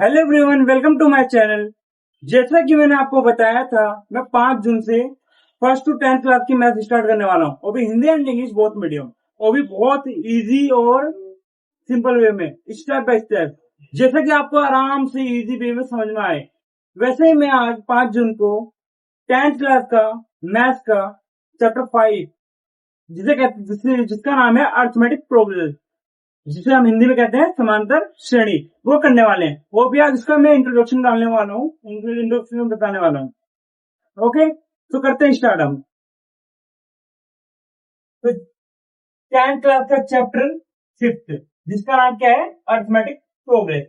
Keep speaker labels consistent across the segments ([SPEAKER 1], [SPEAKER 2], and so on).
[SPEAKER 1] Hello everyone, welcome to my channel. जैसा कि मैंने आपको बताया था, मैं 5 जून से फर्स्ट टू 10th क्लास की मैथ स्टार्ट करने वाला हूँ, वो भी Hindi and English both medium, वो भी बहुत इजी और सिंपल वे में, स्टेप बाय स्टेप, जैसा कि आपको आराम से इजी वे में समझ में आए। वैसे ही मैं आज 5 जून को 10th क्लास का मैथ्स का चैप्टर 5, जिसका नाम है अर्थमेटिक प्रोग्रेस, जिसे हम हिंदी में कहते हैं समांतर श्रेणी, वो करने वाले हैं। वो भी आज इसका मैं इंट्रोडक्शन डालने वाला हूँ, इंट्रोडक्शन बताने वाला हूँ। ओके, तो करते हैं स्टार्ट हम। तो 10th क्लास का चैप्टर 5, जिसका नाम क्या है, अर्थमेटिक प्रोग्रेस।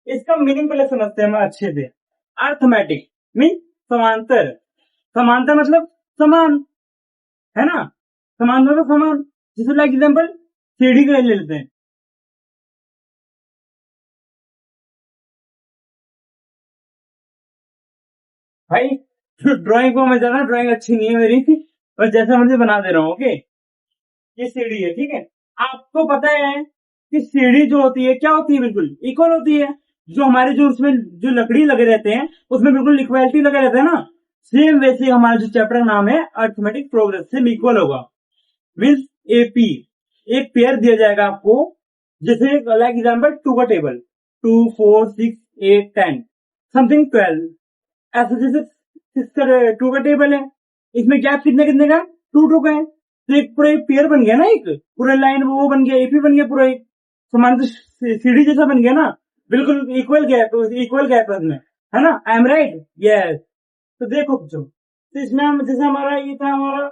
[SPEAKER 1] इसका मीनिंग पहले समझते हैं हम अच्छे से। अर्थमेटिक मीन समांतर। समांतर मतलब समान, है ना। समांतर मतलब समान। जैसे लाइक एग्जाम्पल सीढ़ी का ले लेते हैं। भाई ड्राइंग को मैं जाना, ड्राइंग अच्छी नहीं है मेरी, और जैसा मुझे बना दे रहा हूँ। ओके, ये सीढ़ी है, ठीक है। आपको पता है कि सीढ़ी जो होती है क्या होती है, बिल्कुल इक्वल होती है। जो हमारे जो उसमें जो लकड़ी लगे रहते हैं उसमें बिल्कुल इक्वलिटी लगे रहते हैं ना। सेम वैसे हमारा जो चैप्टर का नाम है अर्थमेटिक प्रोग्रेस, सेम इक्वल होगा। मीन्स एपी, एक पेयर दिया जाएगा आपको। जैसे लाइक एग्जाम्पल 2 का टेबल, 2 4 6 8 10 समथिंग 12, ऐसे जैसे 2 का टेबल है, इसमें गैप कितने कितने का, 2 का है। तो एक पूरा एक पेयर बन गया ना, एक पूरा लाइन वो बन गया, एपी बन गया, पूरा एक समान सीढ़ी जैसा बन गया ना। बिल्कुल इक्वल गैप है उसमें, है ना। I am right, yes. तो देखो बच्चों, तो इसमें हम जैसे हमारा ये था, हमारा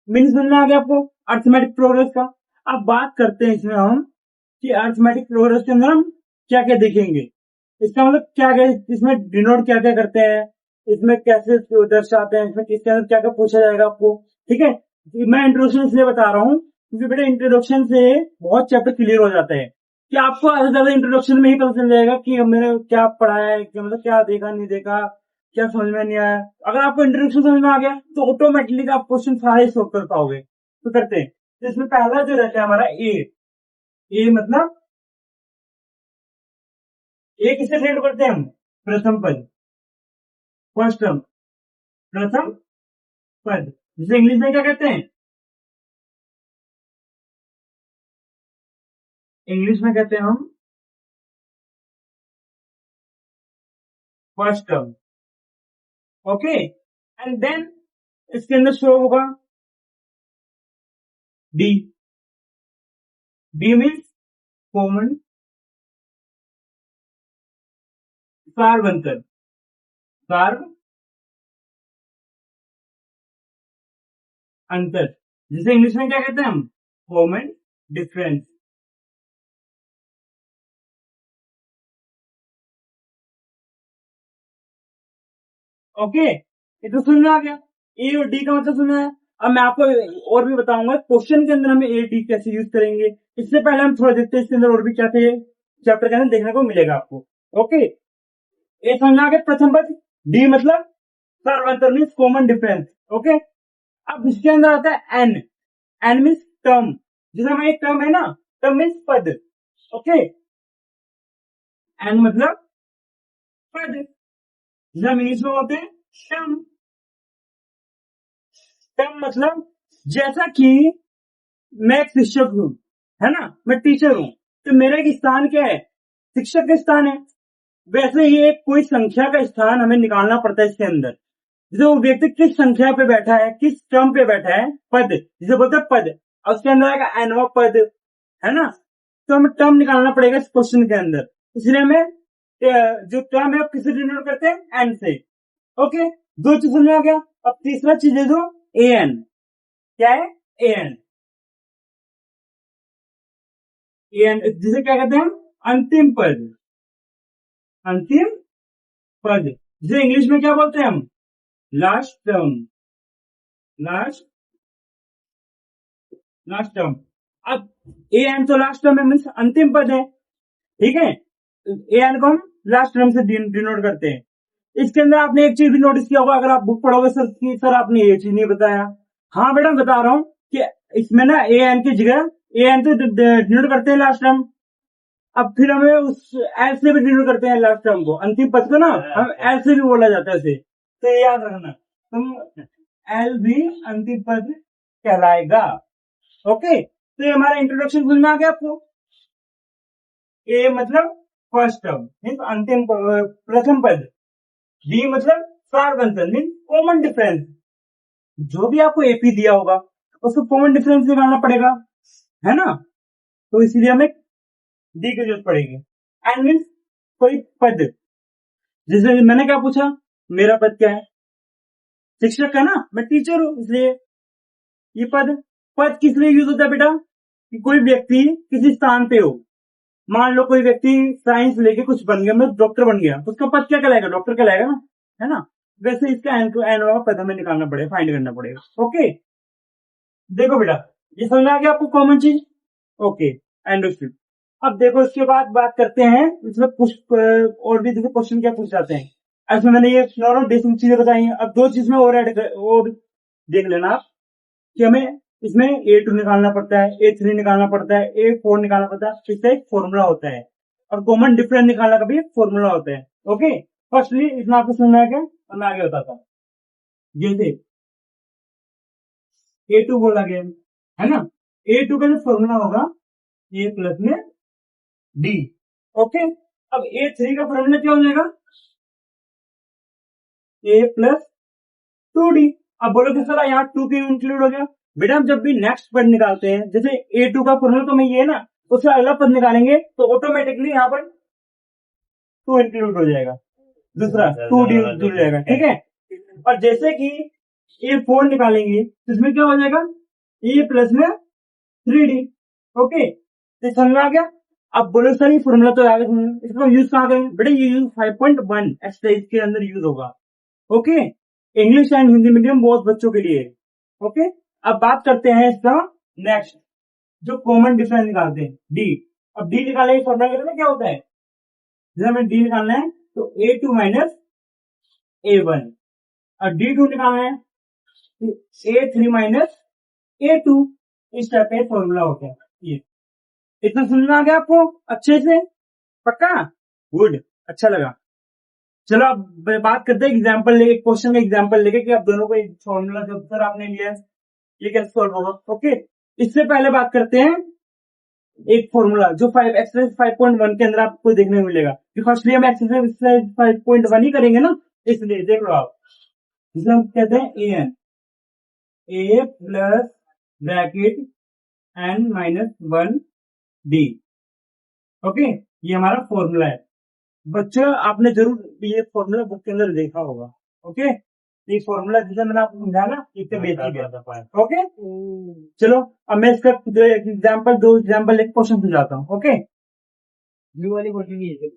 [SPEAKER 1] मीन्स समझ में आ गया आपको अर्थमेटिक प्रोग्रेस का। अब बात करते हैं इसमें हम कि अर्थमेटिक प्रोग्रेस के अंदर हम क्या क्या देखेंगे। इसका मतलब क्या क्या इसमें डिनोट क्या क्या करते हैं, इसमें कैसे दर्शाते हैं, इसमें किसके अंदर क्या क्या पूछा जाएगा आपको, ठीक है। मैं इंट्रोडक्शन इसलिए बता रहा हूँ क्योंकि बेटा इंट्रोडक्शन से बहुत चैप्टर क्लियर हो जाते हैं, कि आपको ज्यादा से ज्यादा इंट्रोडक्शन में ही पता चल जाएगा कि मैंने क्या पढ़ा है, कि मतलब क्या देखा नहीं देखा, क्या समझ में नहीं आया। अगर आपको इंट्रोडक्शन समझ में आ गया तो ऑटोमेटिकली आप क्वेश्चन सारे सॉल्व कर पाओगे। तो करते हैं। तो इसमें पहला जो रहता है हमारा ए मतलब ए किससे ट्रेड करते हैं हम, प्रथम पद, फर्स्ट टर्म, प्रथम पद, जिसे इंग्लिश में क्या कहते हैं, इंग्लिश में कहते हैं हम first term. Okay, and then इसके अंदर शो होगा डी। डी मीन्स कॉमन, कार्बंतर, कार्ब अंतर, जिसे इंग्लिश में क्या कहते हैं हम, कॉमन डिफरेंस। ओके, ये तो सुनना आ गया। ए और डी का मतलब सुना है। अब मैं आपको और भी बताऊंगा क्वेश्चन के अंदर हमें ए डी कैसे यूज करेंगे। इससे पहले हम थोड़ा देखते हैं इसके अंदर और भी क्या थे, चैप्टर के अंदर देखने को मिलेगा आपको। ओके, ए समझना आ गया प्रथम पद। डी मतलब सर्वांतर मीन्स कॉमन डिफरेंस। ओके, अब इसके अंदर आता है एन। एन मीन्स टर्म, जैसे हमारा एक टर्म है ना, टर्म मीन्स पद। ओके, एन मतलब पद, जैसे हम इंग्लिश में बोलते हैं टर्म। टर्म मतलब जैसा कि मैं एक शिक्षक हूं, है ना, मैं टीचर हूं, तो मेरा एक स्थान क्या है, शिक्षक का स्थान है। वैसे ही एक कोई संख्या का स्थान हमें निकालना पड़ता है इसके अंदर। जैसे वो व्यक्ति किस संख्या पे बैठा है, किस टर्म पे बैठा है, पद, जिसे बोलते हैं पद, और उसके अंदर आएगा एनवा पद, है ना। तो हमें टर्म निकालना पड़ेगा इस क्वेश्चन के अंदर, इसलिए हमें जो टर्म है किसे डिनोट करते हैं, एन से। ओके, दो चीज समझ आ गया। अब तीसरा चीज है जो ए एन, क्या है, ए एन। ए एन जिसे क्या कहते हैं हम, अंतिम पद, अंतिम पद, जिसे इंग्लिश में क्या बोलते हैं हम, last term, last last term. अब ए एन तो लास्ट टर्म है, मीन्स अंतिम पद है, ठीक है। ए एन को हम लास्ट टर्म से डिनोट करते हैं। इसके अंदर आपने एक चीज भी नोटिस किया होगा, अगर आप बुक पढ़ोगे सर की सर आपने ये चीज नहीं बताया। हाँ बेटा मैं बता रहा हूँ कि इसमें ना ए एन की जगह ए एन तो डिनोट करते हैं लास्ट टर्म। अब फिर हमें उस एल से भी डिनोट करते हैं लास्ट टर्म को, अंतिम पद को ना हम एल से भी बोला जाता है इसे, तो ये याद रखना तुम, एल भी अंतिम पद कहलाएगा। ओके, तो ये हमारा इंट्रोडक्शन समझ में आ गया आपको। ए मतलब फर्स्ट टर्म मीन्स अंतिम प्रथम पद, डी मतलब सार्वंतन मीन्स कॉमन डिफरेंस, जो भी आपको एपी दिया होगा उसको कॉमन डिफरेंस निकालना पड़ेगा, है ना, तो इसीलिए हमें डी की जरूरत पड़ेगी। एंड मीन्स कोई पद, जैसे मैंने क्या पूछा, मेरा पद क्या है, शिक्षक का ना, मैं टीचर हूं, इसलिए ये पद, पद किस लिए यूज होता है बेटा, कि कोई व्यक्ति किसी स्थान पे हो, मान लो कोई व्यक्ति साइंस लेके कुछ बन गया, मतलब डॉक्टर बन गया, तो उसका पद क्या कहलाएगा, डॉक्टर कहलाएगा ना, है ना, वैसे इसका एन वाला पद हमें निकालना पड़ेगा, फाइंड करना पड़ेगा। ओके, देखो बेटा ये समझ में आ गया आपको कॉमन चीज। Okay, understood. अब देखो इसके बाद बात करते हैं, इसमें कुछ और भी देखो क्वेश्चन क्या पूछ जाते हैं, ऐसे मैंने ये नॉर्मल बेसिक चीजें बताई हैं, अब दो चीज में और ऐड और देख लेना आप, कि हमें इसमें A2 निकालना पड़ता है, A3 निकालना पड़ता है, A4 निकालना पड़ता है, इसका एक फॉर्मूला होता है, और कॉमन डिफरेंस निकालना का भी एक फॉर्मूला होता है। ओके, फर्स्टली इसमें आपको समझ में आ गया, और मैं आगे बताता हूँ। जैसे A2 बोला गया है ना, A2 का जो फॉर्मूला होगा A प्लस में D। ओके, अब A3 का फॉर्मूला क्या हो जाएगा, A प्लस 2D। अब बोलो कि सर यहाँ 2 क्यों इंक्लूड हो गया, बेटा हम जब भी नेक्स्ट पद निकालते हैं, जैसे A2 का फॉर्मूला तो मैं ये है ना, उससे अगला पद निकालेंगे तो ऑटोमेटिकली यहाँ पर 2 इंक्लूड हो जाएगा, दूसरा 2D जुड़ जाएगा, ठीक है। और जैसे कि A4 निकालेंगे तो इसमें क्या हो जाएगा, A प्लस में 3D। ओके, तो समझ में आ गया। अब बोलो सर ये फॉर्मूला तो आ गया, इसका यूज कहाँ करेंगे, बेटा ये यूज 5.1 एक्सरसाइज के अंदर यूज होगा। Okay, English and Hindi medium बहुत बच्चों के लिए। ओके, अब बात करते हैं इसका नेक्स्ट, जो कॉमन डिफरेंस निकालते हैं डी। अब डी निकालने की फॉर्मूला करते हैं क्या होता है, जैसे हमें डी निकालना है तो A2 माइनस A1, और D2 निकालना है तो A3 माइनस A2, इस टाइप का फॉर्मूला होता है। ये इतना समझ में आ गया आपको अच्छे से, पक्का, गुड, अच्छा लगा। चलो अब बात करते हैं एग्जाम्पल लेके, क्वेश्चन का एग्जाम्पल लेके, कि आप दोनों को एक फॉर्मूला जो सर आपने लिया है ये कैसे सॉल्व होगा। ओके, इससे पहले बात करते हैं एक फॉर्मूला जो एक्सरसाइज 5.1 के अंदर आपको देखने को मिलेगा, कि फर्स्टली हम एक्सरसाइज 5.1 ही करेंगे ना, इसलिए देख लो आप, जिसे हम कहते हैं AN, A plus bracket N minus 1D। Okay, ये हमारा फॉर्मूला है बच्चों, आपने जरूर ये फॉर्मूला बुक के अंदर देखा होगा। ओके, ये फॉर्मूला जैसे मैंने आपको समझाया ना, इससे बेसिक है। ओके, चलो अब मैं इसका दो एग्जाम्पल एक क्वेश्चन समझाता हूँ। ओके, ब्लू वाली क्वेश्चन ये है,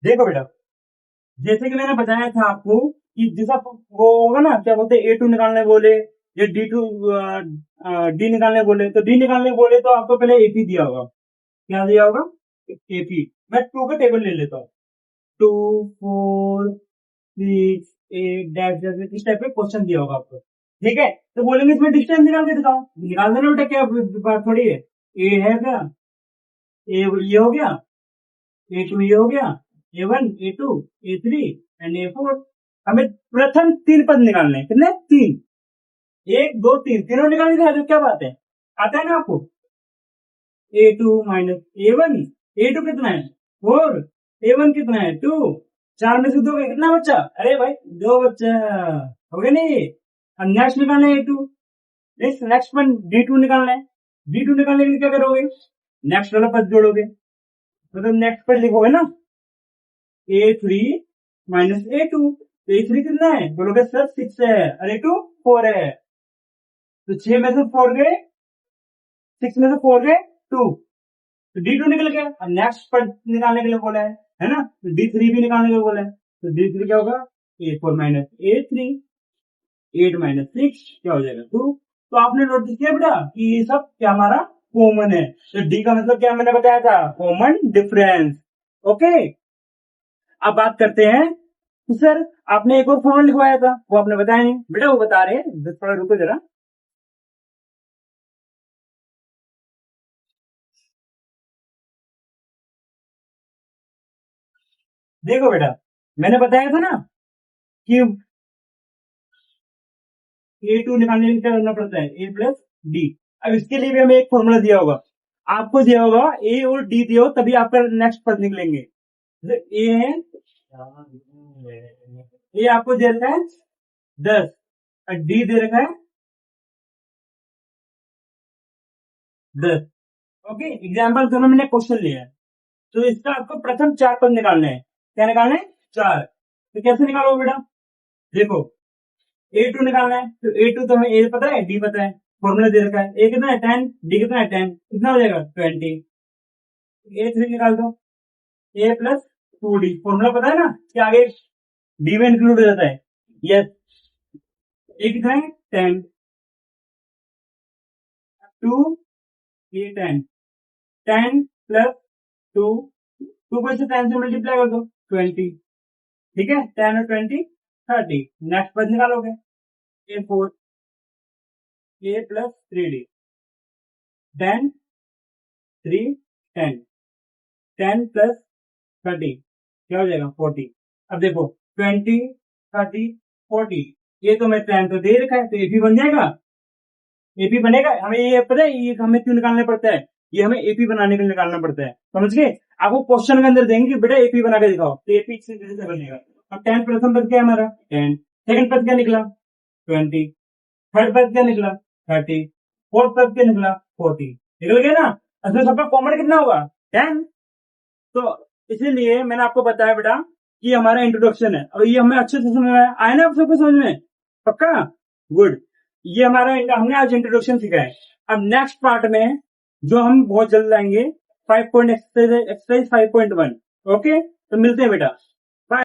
[SPEAKER 1] देखो बेटा, जैसे कि मैंने बताया था आपको कि जैसा वो होगा ना, क्या बोलते हैं A2 निकालने बोले या D2 D निकालने बोले, तो D निकालने बोले तो आपको पहले AP दिया होगा, क्या दिया होगा, AP। मैं 2 का टेबल ले लेता हूँ, 2 4 6 8 डैश डैश, इस टाइप का क्वेश्चन दिया होगा आपको, ठीक है। तो बोलेंगे इसमें डिस्टेंस निकाल के दिखाओ, निकाल देना बेटा, क्या बात थोड़ी है, A है क्या, A ये हो गया, A2 ये हो गया, A1 A2 A3 and A4। हमें प्रथम 3 पद निकालने हैं, कितने, 3, 1 2 3, तीनों निकालने का है, तो क्या बात है, आता है ना आपको। A2 माइनस A1, A2 कितना है 4, A1 कितना है 2, 4 में से 2 कितना बच्चा, अरे भाई 2 बच्चा, हो गया नहीं। अब नेक्स्ट निकालना है A2, नेक्स्ट पद D2 निकालना है, D2 निकालने के लिए क्या करोगे, नेक्स्ट वाला पद जोड़ोगे, मतलब नेक्स्ट पद लिखोगे ना, A3 माइनस A2, तो A3 कितना है, बोलोगे सर 6 है, और A2 4 है, तो 6 में से 4 गए, 6 में से 4 गए 2, तो D2 निकल गया। अब नेक्स्ट पद निकालने के लिए बोला है ना, तो D3 भी निकालने के लिए बोला है, तो D3 क्या होगा, A4 माइनस A3, 8 माइनस 6 क्या हो जाएगा 2। तो आपने नोटिस किया बेटा कि ये सब क्या हमारा कॉमन है, तो D का मतलब क्या मैंने बताया था, कॉमन डिफरेंस। ओके, अब बात करते हैं तो सर आपने एक और फॉर्मूला लिखवाया था, वो आपने बताया नहीं बेटा, वो बता रहे हैं, थोड़ा रुको जरा। देखो बेटा, मैंने बताया था ना कि A2 निकालने के लिए क्या करना पड़ता है, A प्लस डी। अब इसके लिए भी हमें एक फॉर्मूला दिया होगा, आपको दिया होगा A और D दिया हो, तभी आपका नेक्स्ट पद निकलेंगे। ए है, ये आपको दे रखा है 10 और डी दे रखा है 10। ओके, एग्जाम्पल दोनों मैंने क्वेश्चन लिया है। तो इसका आपको प्रथम 4 पद निकालने हैं। क्या निकालने हैं? 4। तो कैसे निकालो बेटा? देखो, A2 निकालना है, तो A2 तो हमें ए पता है, डी पता है, फॉर्मूला दे रखा है। ए कितना है 10, डी कितना है 10, कितना हो जाएगा 20। A3 निकाल दो, A प्लस 2D, फॉर्मूला पता है ना कि आगे डी में इंक्लूड हो जाता है। यस, ए कितना है 10, 2 ये 10, 10 प्लस 2, 2 को 10 से मल्टीप्लाई कर दो 20। ठीक है, 10 और 20 30। नेक्स्ट पद निकालोगे, A4, A plus 3D, 10 3 10, 10 plus 30 क्या हो जाएगा 40। अब देखो 20 30 40, ये तो मैं 10 तो दे रखा है, तो AP बन जाएगा। AP बनेगा, हमें ये पता है ये हमें क्यों निकालना पड़ता है, ये हमें AP बनाने के लिए निकालना पड़ता है, समझ गए? आपको क्वेश्चन के अंदर देंगे कि बेटा AP बना के दिखाओ, तो AP इस तरीके से बनेगा। अब 10 प्रथम पद क्या है हमारा 10, सेकंड पद क्या निकला 20, थर्ड पद क्या निकला 30, फोर्थ पद क्या निकला 40। निकल गया ना? असली सबका कॉमन कितना होगा 10। तो इसीलिए मैंने आपको बताया बेटा कि हमारा इंट्रोडक्शन है, और ये हमें अच्छे से समझ में आया ना, आप सबको समझ में पक्का? गुड। ये हमारा हमने आज इंट्रोडक्शन सीखा है। अब नेक्स्ट पार्ट में जो हम बहुत जल्द लाएंगे 5 पॉइंट एक्सरसाइज 5.1। ओके, तो मिलते हैं बेटा।